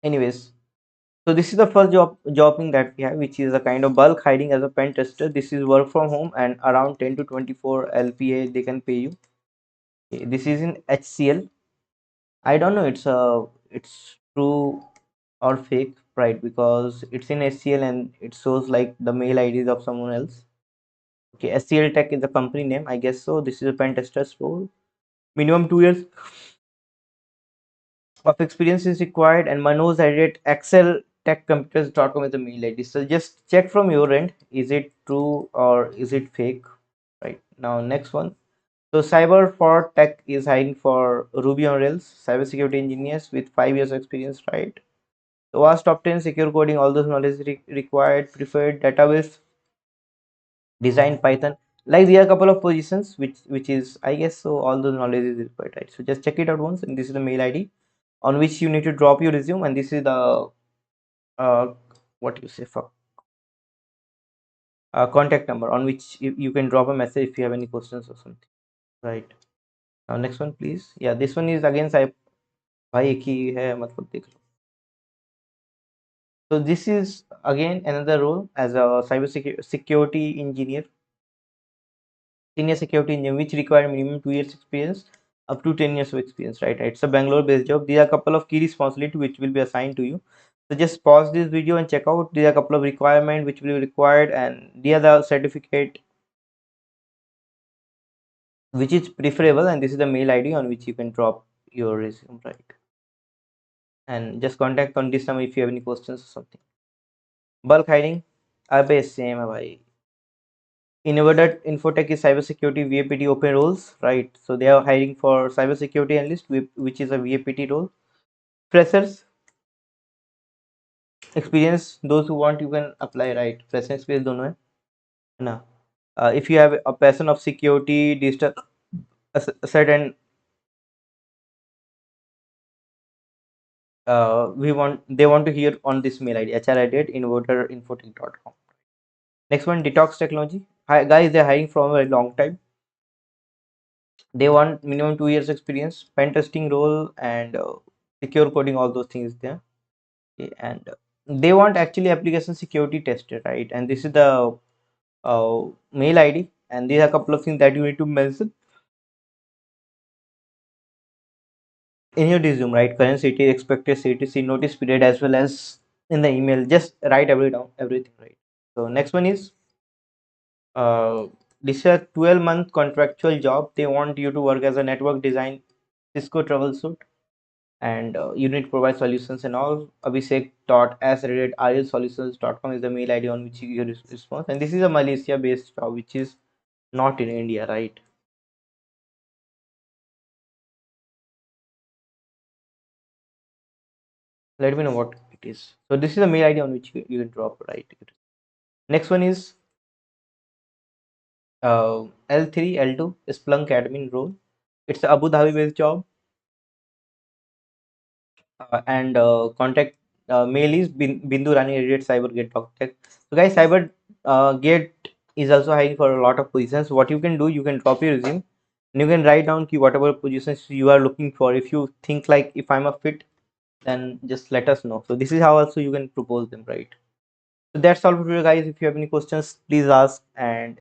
Anyways, so this is the first job thing that we have, which is a kind of bulk hiring as a pen tester. This is work from home and around 10 to 24 LPA they can pay you. Okay, this is in HCL. I don't know it's true or fake, right? Because it's in HCL and it shows like the mail IDs of someone else. Okay, SCL Tech is the company name, I guess so. This is a pen tester's role. Minimum 2 years of experience is required, and Manoj at exceltechcomputers.com is the mail ID. So just check from your end, is it true or is it fake? Right now, next one. So Cyber for Tech is hiring for Ruby on Rails cybersecurity engineers with 5 years of experience, right? So was top 10 secure coding, all those knowledge required, preferred database, design Python. Like there are a couple of positions which is I guess so all those knowledge is required, right? So just check it out once, and this is the mail ID on which you need to drop your resume, and this is the uh, what you say for contact number on which you can drop a message if you have any questions or something, right? Now next one please. Yeah, this one is again भाई एक ही है मतलब देख लो. So this is again another role as a security engineer, senior security engineer, which require minimum 2 years experience up to 10 years of experience, right? It's a Bangalore based job. There are a couple of key responsibilities which will be assigned to you. So just pause this video and check out. There are a couple of requirements which will be required, and there are the certificate which is preferable, and this is the mail ID on which you can drop your resume, right? And just contact on this number if you have any questions or something. Bulk hiring, अबे same है भाई. Innovated Infotech is cybersecurity VAPT open roles, right? So they are hiring for cybersecurity analyst, which is a VAPT role. Freshers experience, those who want you can apply, right? Fresher experience दोनों है ना. If you have a passion of security, digital asset, and they want to hear on this mail ID hr@inverterinfotech.com. Next one, detox technology. Hi guys, they're hiring from a very long time. They want minimum 2 years experience, pen testing role, and secure coding, all those things there. Okay, and they want actually application security tester, right? And this is the mail ID, and these are a couple of things that you need to mention in your resume, right? Current city, expected CTC, notice period, as well as in the email. Just write everything, right? So next one is this is a 12-month contractual job. They want you to work as a network design Cisco troubleshoot, and you need to provide solutions and all. Abhishek.as@rlsolutions.com is the mail ID on which you response, and this is a Malaysia based job which is not in India, right? Let me know what it is. So this is the mail ID on which you can drop, right? Next one is L3 L2 Splunk admin role. It's a Abu Dhabi based job, and contact mail is Bindu Rani at cybergate.tech. So guys, Cybergate is also hiring for a lot of positions. What you can do, you can drop your resume and you can write down key whatever positions you are looking for. If you think like if I'm a fit, then just let us know. So this is how also you can propose them, right? So that's all for you guys. If you have any questions, please ask, and